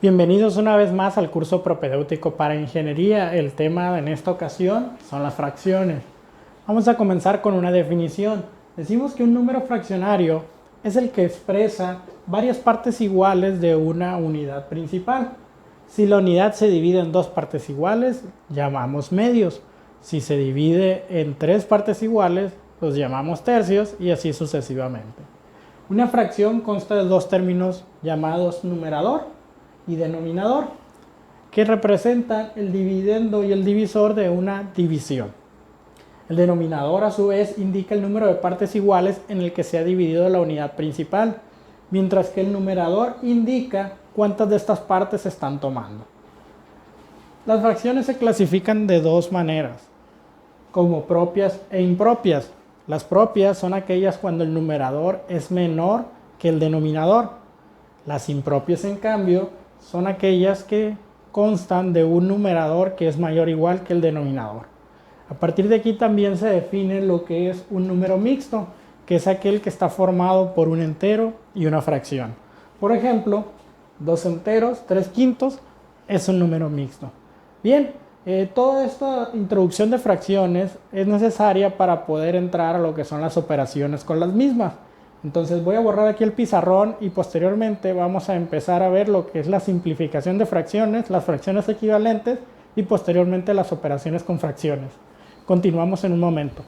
Bienvenidos una vez más al curso propedéutico para ingeniería. El tema en esta ocasión son las fracciones. Vamos a comenzar con una definición. Decimos que un número fraccionario es el que expresa varias partes iguales de una unidad principal. Si la unidad se divide en dos partes iguales, llamamos medios. Si se divide en tres partes iguales, los llamamos tercios y así sucesivamente. Una fracción consta de dos términos llamados numerador y denominador, que representan el dividendo y el divisor de una división. El denominador a su vez indica el número de partes iguales en el que se ha dividido la unidad principal, mientras que el numerador indica cuántas de estas partes se están tomando. Las fracciones se clasifican de dos maneras, como propias e impropias. Las propias son aquellas cuando el numerador es menor que el denominador. Las impropias, en cambio, son aquellas que constan de un numerador que es mayor o igual que el denominador. A partir de aquí también se define lo que es un número mixto, que es aquel que está formado por un entero y una fracción. Por ejemplo, 2 enteros, 3 quintos es un número mixto. Bien, toda esta introducción de fracciones es necesaria para poder entrar a lo que son las operaciones con las mismas. Entonces voy a borrar aquí el pizarrón y posteriormente vamos a empezar a ver lo que es la simplificación de fracciones, las fracciones equivalentes y posteriormente las operaciones con fracciones. Continuamos en un momento.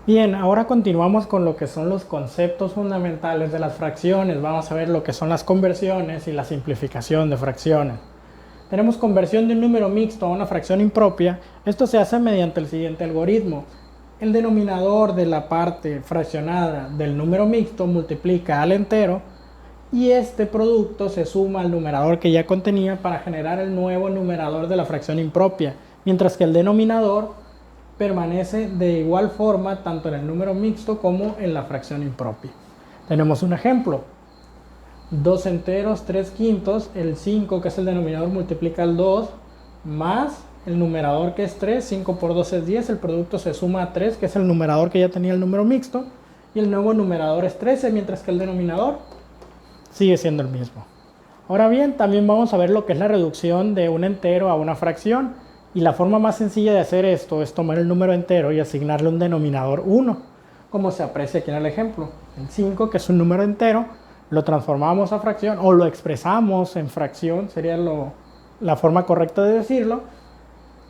Bien, ahora continuamos con lo que son los conceptos fundamentales de las fracciones. Vamos a ver lo que son las conversiones y la simplificación de fracciones. Tenemos conversión de un número mixto a una fracción impropia. Esto se hace mediante el siguiente algoritmo. El denominador de la parte fraccionada del número mixto multiplica al entero y este producto se suma al numerador que ya contenía para generar el nuevo numerador de la fracción impropia, mientras que el denominador permanece de igual forma tanto en el número mixto como en la fracción impropia. Tenemos un ejemplo. 2 enteros, 3 quintos, el 5 que es el denominador multiplica el 2, más el numerador que es 3, 5 por 2 es 10, el producto se suma a 3 que es el numerador que ya tenía el número mixto, y el nuevo numerador es 13, mientras que el denominador sigue siendo el mismo. Ahora bien, también vamos a ver lo que es la reducción de un entero a una fracción, y la forma más sencilla de hacer esto es tomar el número entero y asignarle un denominador 1, como se aprecia aquí en el ejemplo. El 5, que es un número entero, lo transformamos a fracción o lo expresamos en fracción, sería la forma correcta de decirlo,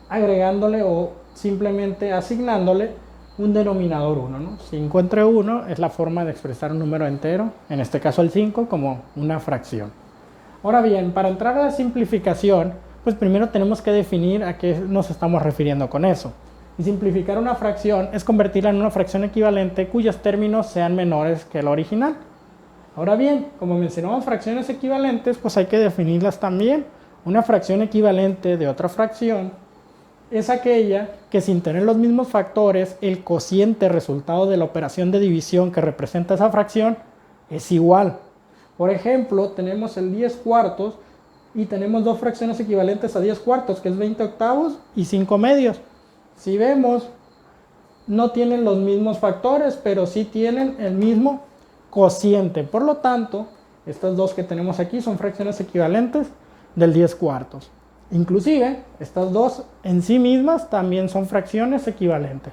agregándole o simplemente asignándole un denominador 1, ¿no? 5 entre 1 es la forma de expresar un número entero, en este caso el 5, como una fracción. Ahora bien, para entrar a la simplificación, pues primero tenemos que definir a qué nos estamos refiriendo con eso. Y simplificar una fracción es convertirla en una fracción equivalente cuyos términos sean menores que el original. Ahora bien, como mencionamos fracciones equivalentes, pues hay que definirlas también. Una fracción equivalente de otra fracción es aquella que, sin tener los mismos factores, el cociente resultado de la operación de división que representa esa fracción es igual. Por ejemplo, tenemos el 10 cuartos y tenemos dos fracciones equivalentes a 10 cuartos, que es 20 octavos y 5 medios. Si vemos, no tienen los mismos factores, pero sí tienen el mismo cociente. Por lo tanto, estas dos que tenemos aquí son fracciones equivalentes del 10 cuartos. Inclusive, estas dos en sí mismas también son fracciones equivalentes.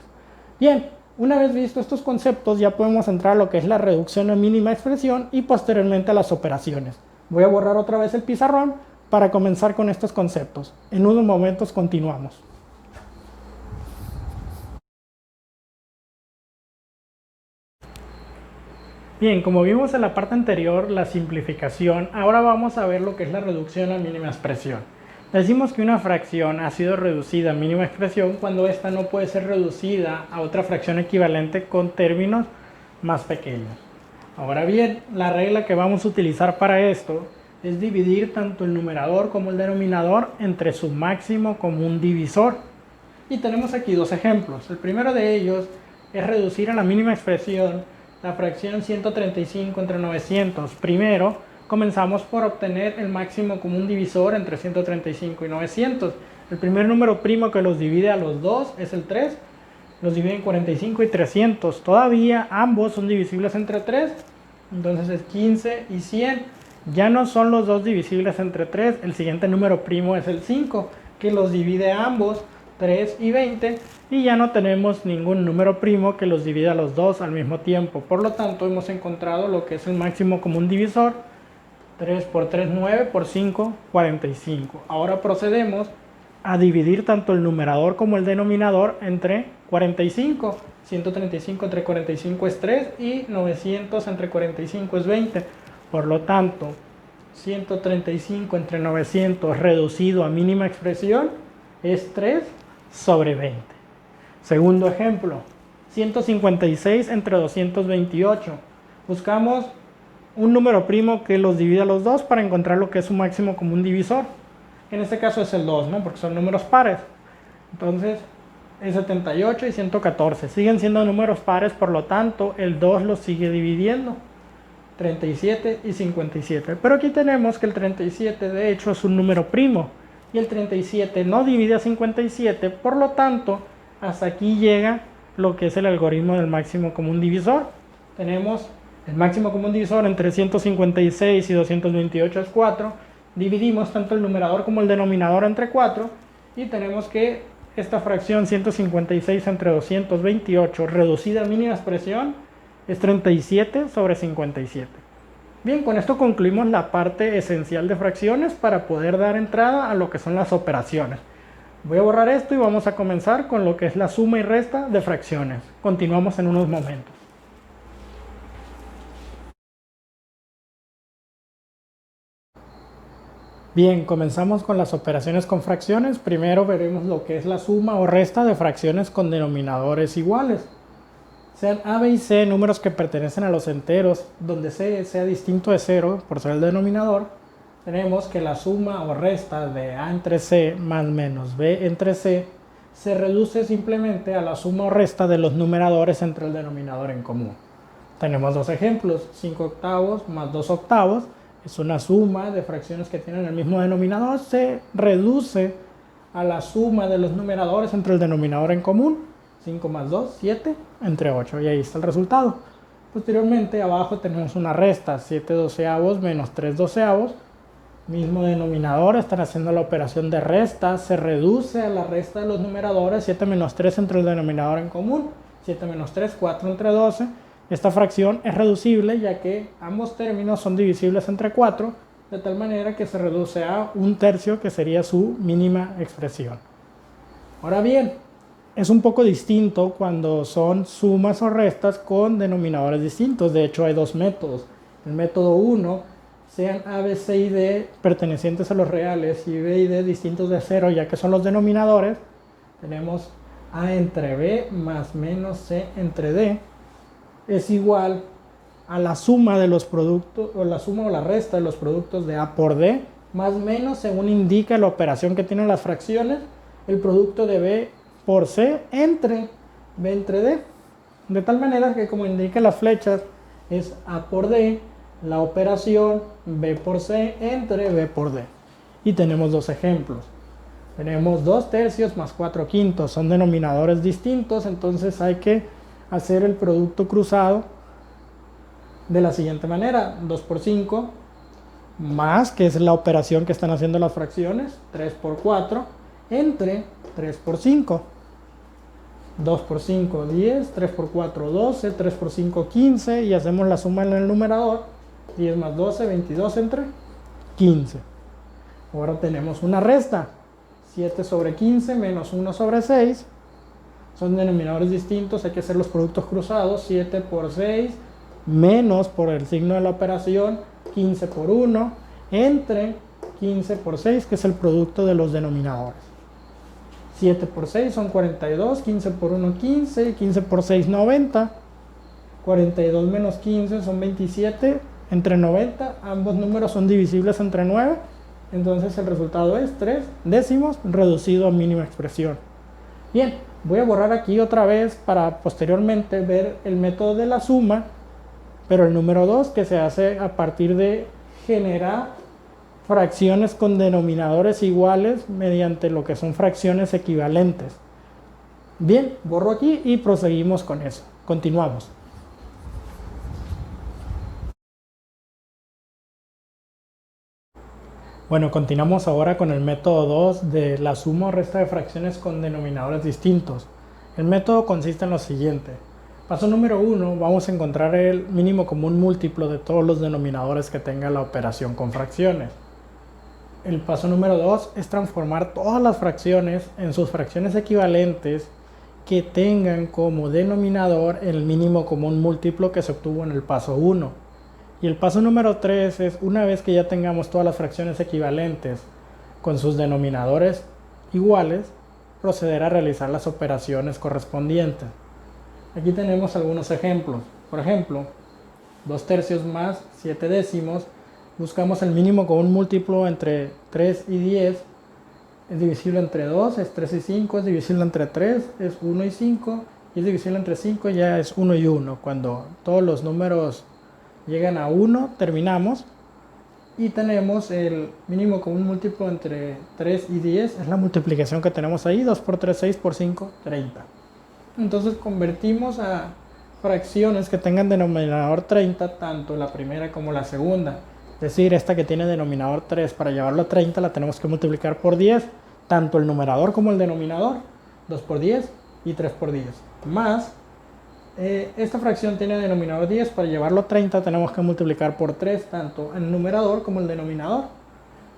Bien, una vez visto estos conceptos, ya podemos entrar a lo que es la reducción a mínima expresión y posteriormente a las operaciones. Voy a borrar otra vez el pizarrón para comenzar con estos conceptos. En unos momentos continuamos. Bien, como vimos en la parte anterior, la simplificación, ahora vamos a ver lo que es la reducción a mínima expresión. Decimos que una fracción ha sido reducida a mínima expresión cuando ésta no puede ser reducida a otra fracción equivalente con términos más pequeños. Ahora bien, la regla que vamos a utilizar para esto es dividir tanto el numerador como el denominador entre su máximo común divisor. Y tenemos aquí dos ejemplos. El primero de ellos es reducir a la mínima expresión la fracción 135 entre 900. Primero, comenzamos por obtener el máximo común divisor entre 135 y 900. El primer número primo que los divide a los dos es el 3. los dividen 45 y 300. Todavía ambos son divisibles entre 3, entonces es 15 y 100. Ya no son los dos divisibles entre 3, el siguiente número primo es el 5, que los divide a ambos, 3 y 20, y ya no tenemos ningún número primo que los divida a los dos al mismo tiempo. Por lo tanto, hemos encontrado lo que es el máximo común divisor. 3 por 3, 9, por 5, 45. Ahora procedemos a dividir tanto el numerador como el denominador entre 45. 135 entre 45 es 3 y 900 entre 45 es 20. Por lo tanto, 135 entre 900 reducido a mínima expresión es 3 sobre 20. Segundo ejemplo, 156 entre 228. Buscamos un número primo que los divida a los dos para encontrar lo que es su máximo común divisor. En este caso es el 2, ¿no? Porque son números pares. Entonces, es 78 y 114. Siguen siendo números pares, por lo tanto, el 2 los sigue dividiendo. 37 y 57. Pero aquí tenemos que el 37 de hecho es un número primo. Y el 37 no divide a 57, por lo tanto, hasta aquí llega lo que es el algoritmo del máximo común divisor. Tenemos el máximo común divisor entre 156 y 228 es 4. Dividimos tanto el numerador como el denominador entre 4 y tenemos que esta fracción 156 entre 228 reducida a mínima expresión es 37 sobre 57. Bien, con esto concluimos la parte esencial de fracciones para poder dar entrada a lo que son las operaciones. Voy a borrar esto y vamos a comenzar con lo que es la suma y resta de fracciones. Continuamos en unos momentos. Bien, comenzamos con las operaciones con fracciones. Primero veremos lo que es la suma o resta de fracciones con denominadores iguales. Sean A, B y C números que pertenecen a los enteros, donde C sea distinto de 0 por ser el denominador, tenemos que la suma o resta de A entre C más menos B entre C se reduce simplemente a la suma o resta de los numeradores entre el denominador en común. Tenemos dos ejemplos, 5 octavos más 2 octavos, es una suma de fracciones que tienen el mismo denominador, se reduce a la suma de los numeradores entre el denominador en común. 5 más 2, 7, entre 8, y ahí está el resultado. Posteriormente, abajo tenemos una resta, 7 doceavos menos 3 doceavos, mismo denominador, están haciendo la operación de resta, se reduce a la resta de los numeradores, 7 menos 3 entre el denominador en común, 7 menos 3, 4 entre 12, esta fracción es reducible ya que ambos términos son divisibles entre 4, de tal manera que se reduce a 1/3, que sería su mínima expresión. Ahora bien, es un poco distinto cuando son sumas o restas con denominadores distintos. De hecho, hay dos métodos. El método 1, sean A, B, C y D pertenecientes a los reales y B y D distintos de 0, ya que son los denominadores. Tenemos A entre B más menos C entre D es igual a la suma de los productos, o la suma o la resta de los productos de A por D, más menos, según indica la operación que tienen las fracciones, el producto de B por C entre B entre D, de tal manera que, como indica las flechas, es A por D, la operación B por C entre B por D. Y tenemos dos ejemplos. Tenemos 2/3 más 4/5, son denominadores distintos, entonces hay que hacer el producto cruzado de la siguiente manera: 2 por 5 más, que es la operación que están haciendo las fracciones, 3 por 4 entre 3 por 5. 2 por 5, 10, 3 por 4, 12, 3 por 5, 15, y hacemos la suma en el numerador, 10 más 12, 22 entre 15. Ahora tenemos una resta, 7 sobre 15 menos 1 sobre 6, son denominadores distintos, hay que hacer los productos cruzados, 7 por 6, menos por el signo de la operación, 15 por 1, entre 15 por 6, que es el producto de los denominadores. 7 por 6 son 42, 15 por 1, 15, 15 por 6, 90, 42 menos 15 son 27, entre 90, ambos números son divisibles entre 9, entonces el resultado es 3 décimos reducido a mínima expresión. Bien, voy a borrar aquí otra vez para posteriormente ver el método de la suma, pero el número 2, que se hace a partir de generar fracciones con denominadores iguales mediante lo que son fracciones equivalentes. Bien, borro aquí y proseguimos con eso. Continuamos. Bueno, continuamos ahora con el método 2 de la suma o resta de fracciones con denominadores distintos. El método consiste en lo siguiente. Paso número 1, vamos a encontrar el mínimo común múltiplo de todos los denominadores que tenga la operación con fracciones. El paso número 2 es transformar todas las fracciones en sus fracciones equivalentes que tengan como denominador el mínimo común múltiplo que se obtuvo en el paso 1. Y el paso número 3 es, una vez que ya tengamos todas las fracciones equivalentes con sus denominadores iguales, proceder a realizar las operaciones correspondientes. Aquí tenemos algunos ejemplos. Por ejemplo, 2 tercios más 7 décimos. Buscamos el mínimo común múltiplo entre 3 y 10. Es divisible entre 2, es 3 y 5. Es divisible entre 3, es 1 y 5. Y es divisible entre 5, ya es 1 y 1. Cuando todos los números llegan a 1, terminamos. Y tenemos el mínimo común múltiplo entre 3 y 10. Es la multiplicación que tenemos ahí. 2 por 3, 6 por 5, 30. Entonces convertimos a fracciones que tengan denominador 30, tanto la primera como la segunda. Es decir, esta que tiene denominador 3, para llevarlo a 30 la tenemos que multiplicar por 10, tanto el numerador como el denominador. 2 por 10 y 3 por 10. Más, esta fracción tiene denominador 10, para llevarlo a 30 tenemos que multiplicar por 3, tanto el numerador como el denominador.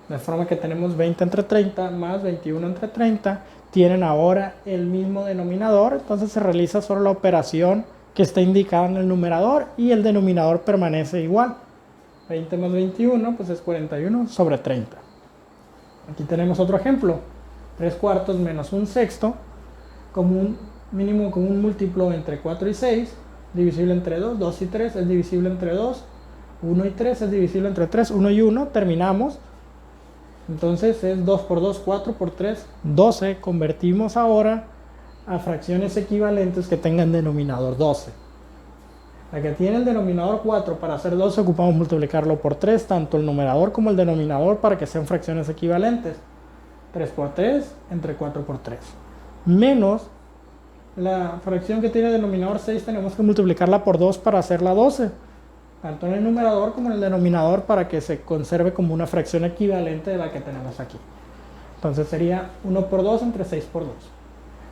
De forma que tenemos 20 entre 30 más 21 entre 30. Tienen ahora el mismo denominador, entonces se realiza solo la operación que está indicada en el numerador y el denominador permanece igual. 20 más 21 pues es 41 sobre 30. Aquí tenemos otro ejemplo. 3 cuartos menos 1 sexto como un mínimo común múltiplo entre 4 y 6, divisible entre 2, 2 y 3 es divisible entre 2, 1 y 3 es divisible entre 3, 1 y 1, terminamos. Entonces es 2 por 2, 4 por 3, 12. Convertimos ahora a fracciones equivalentes que tengan denominador 12. La que tiene el denominador 4, para hacer 12 ocupamos multiplicarlo por 3, tanto el numerador como el denominador, para que sean fracciones equivalentes. 3 por 3 entre 4 por 3. Menos la fracción que tiene denominador 6, tenemos que multiplicarla por 2 para hacerla 12. Tanto en el numerador como en el denominador, para que se conserve como una fracción equivalente de la que tenemos aquí. Entonces sería 1 por 2 entre 6 por 2.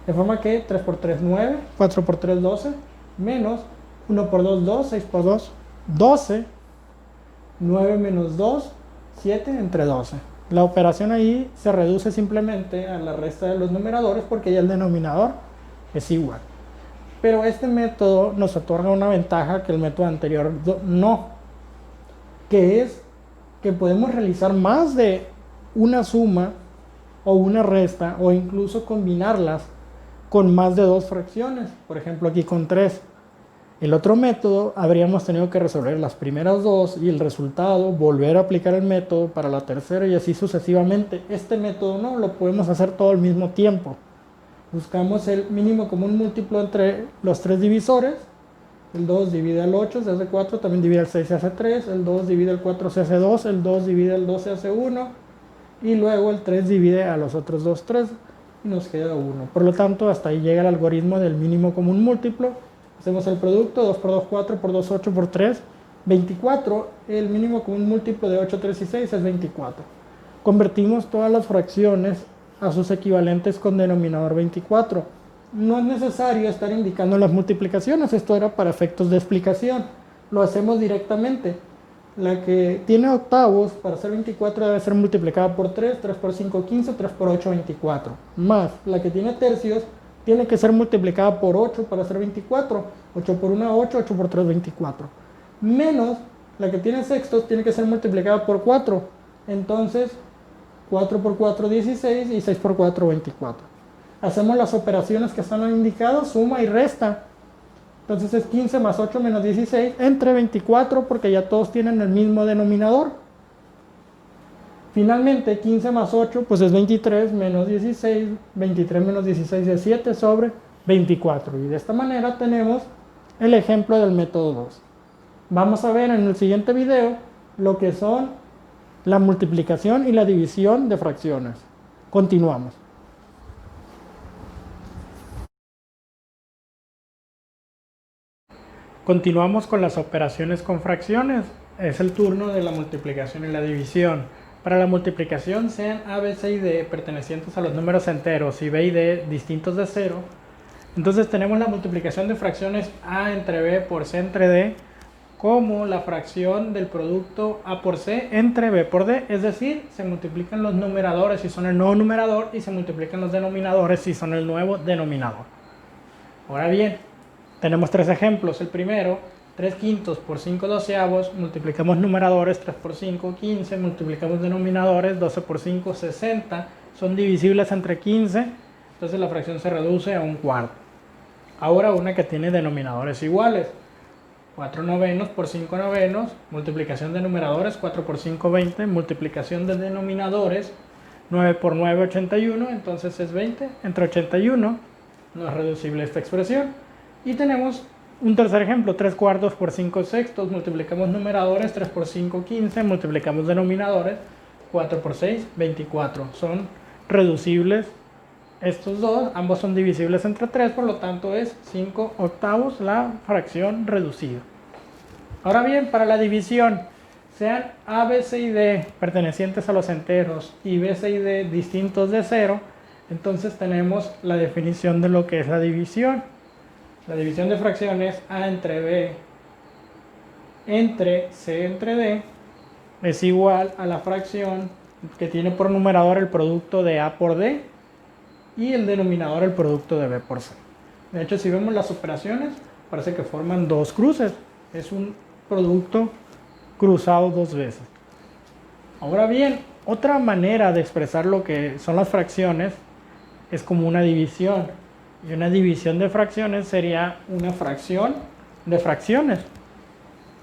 De forma que 3 por 3, 9, 4 por 3, 12, menos 1 por 2, 2, 6 por 2, 12, 9 menos 2, 7 entre 12. La operación ahí se reduce simplemente a la resta de los numeradores porque ya el denominador es igual. Pero este método nos otorga una ventaja que el método anterior no, que es que podemos realizar más de una suma o una resta, o incluso combinarlas con más de 2 fracciones, por ejemplo aquí con 3. El otro método habríamos tenido que resolver las primeras 2 y el resultado volver a aplicar el método para la tercera y así sucesivamente. Este método no, lo podemos hacer todo al mismo tiempo. Buscamos el mínimo común múltiplo entre los 3 divisores. El 2 divide al 8, se hace 4, también divide al 6, se hace 3. El 2 divide al 4, se hace 2. El 2 divide al 2, se hace 1. Y luego el 3 divide a los otros 2, 3. Y nos queda 1. Por lo tanto, hasta ahí llega el algoritmo del mínimo común múltiplo. Hacemos el producto, 2 por 2, 4, por 2, 8, por 3, 24. El mínimo común múltiplo de 8, 3 y 6 es 24. Convertimos todas las fracciones a sus equivalentes con denominador 24. No es necesario estar indicando las multiplicaciones, esto era para efectos de explicación. Lo hacemos directamente. La que tiene octavos, para hacer 24, debe ser multiplicada por 3, 3 por 5, 15, 3 por 8, 24. Más la que tiene tercios, tiene que ser multiplicada por 8 para hacer 24. 8 por 1, 8, 8 por 3, 24. Menos la que tiene sextos, tiene que ser multiplicada por 4. Entonces 4 por 4, 16 y 6 por 4, 24. Hacemos las operaciones que están indicadas, suma y resta. Entonces es 15 más 8 menos 16 entre 24 porque ya todos tienen el mismo denominador. Finalmente 15 más 8 pues es 23 menos 16, 23 menos 16 es 7 sobre 24. Y de esta manera tenemos el ejemplo del método 2. Vamos a ver en el siguiente video lo que son la multiplicación y la división de fracciones. Continuamos. Continuamos con las operaciones con fracciones. Es el turno de la multiplicación y la división. Para la multiplicación, sean A, B, C y D pertenecientes a los números enteros y B y D distintos de 0. Entonces tenemos la multiplicación de fracciones A entre B por C entre D como la fracción del producto A por C entre B por D. Es decir, se multiplican los numeradores si son el nuevo numerador y se multiplican los denominadores si son el nuevo denominador. Ahora bien, tenemos tres ejemplos. El primero, 3 quintos por 5 doceavos, multiplicamos numeradores, 3 por 5, 15, multiplicamos denominadores, 12 por 5, 60, son divisibles entre 15, entonces la fracción se reduce a un cuarto. Ahora una que tiene denominadores iguales, 4 novenos por 5 novenos, multiplicación de numeradores, 4 por 5, 20, multiplicación de denominadores, 9 por 9, 81, entonces es 20, entre 81, no es reducible esta expresión. Y tenemos un tercer ejemplo, 3 cuartos por 5 sextos, multiplicamos numeradores, 3 por 5, 15, multiplicamos denominadores, 4 por 6, 24. Son reducibles estos dos, ambos son divisibles entre 3, por lo tanto es 5 octavos la fracción reducida. Ahora bien, para la división, sean A, B, C y D pertenecientes a los enteros y B, C y D distintos de 0, entonces tenemos la definición de lo que es la división. La división de fracciones A entre B entre C entre D es igual a la fracción que tiene por numerador el producto de A por D y el denominador el producto de B por C. De hecho, si vemos las operaciones, parece que forman dos cruces. Es un producto cruzado dos veces. Ahora bien, otra manera de expresar lo que son las fracciones es como una división. Y una división de fracciones sería una fracción de fracciones.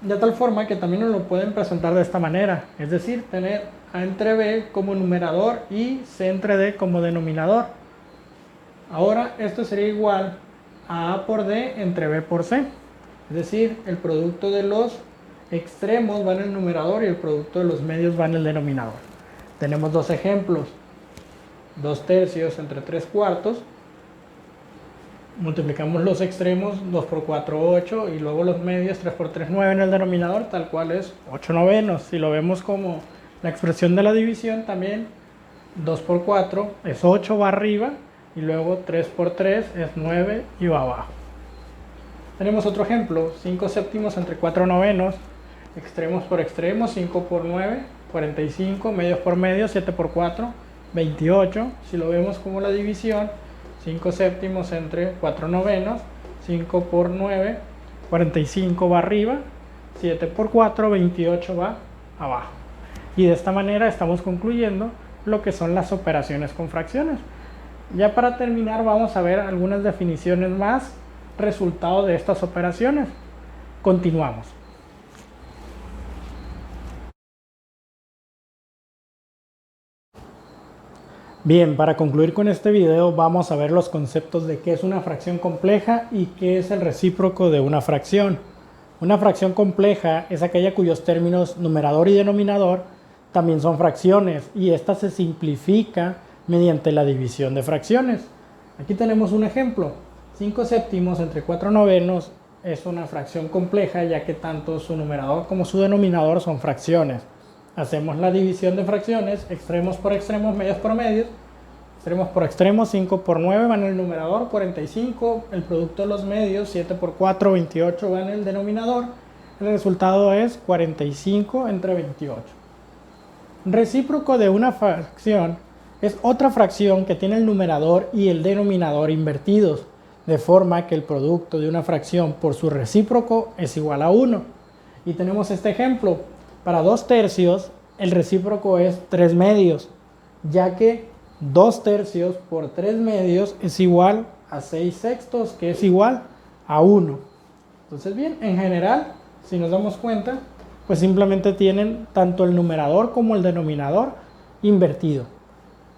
De tal forma que también nos lo pueden presentar de esta manera. Es decir, tener A entre B como numerador y C entre D como denominador. Ahora esto sería igual a A por D entre B por C. Es decir, el producto de los extremos va en el numerador y el producto de los medios va en el denominador. Tenemos dos ejemplos. 2 tercios entre 3 cuartos. Multiplicamos los extremos, 2 por 4, 8, y luego los medios, 3 por 3, 9 en el denominador, tal cual es 8 novenos. Si lo vemos como la expresión de la división, también 2 por 4 es 8, va arriba, y luego 3 por 3 es 9 y va abajo. Tenemos otro ejemplo, 5 séptimos entre 4 novenos, extremos por extremos, 5 por 9, 45, medios por medios, 7 por 4, 28. Si lo vemos como la división, 5 séptimos entre 4 novenos, 5 por 9, 45 va arriba, 7 por 4, 28 va abajo. Y de esta manera estamos concluyendo lo que son las operaciones con fracciones. Ya para terminar vamos a ver algunas definiciones más, resultado de estas operaciones. Continuamos. Bien, para concluir con este video vamos a ver los conceptos de qué es una fracción compleja y qué es el recíproco de una fracción. Una fracción compleja es aquella cuyos términos numerador y denominador también son fracciones y esta se simplifica mediante la división de fracciones. Aquí tenemos un ejemplo. 5 séptimos entre 4 novenos es una fracción compleja ya que tanto su numerador como su denominador son fracciones. Hacemos la división de fracciones, extremos por extremos, medios por medios. Extremos por extremos, 5 por 9 va en el numerador, 45. El producto de los medios, 7 por 4, 28 va en el denominador. El resultado es 45 entre 28. Recíproco de una fracción es otra fracción que tiene el numerador y el denominador invertidos, de forma que el producto de una fracción por su recíproco es igual a 1. Y tenemos este ejemplo. Para 2 tercios, el recíproco es 3 medios, ya que 2 tercios por 3 medios es igual a 6 sextos, que es igual a 1. Entonces, bien, en general, si nos damos cuenta, pues simplemente tienen tanto el numerador como el denominador invertido.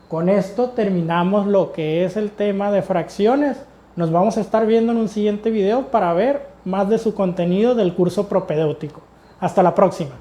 Con esto terminamos lo que es el tema de fracciones. Nos vamos a estar viendo en un siguiente video para ver más de su contenido del curso propedéutico. Hasta la próxima.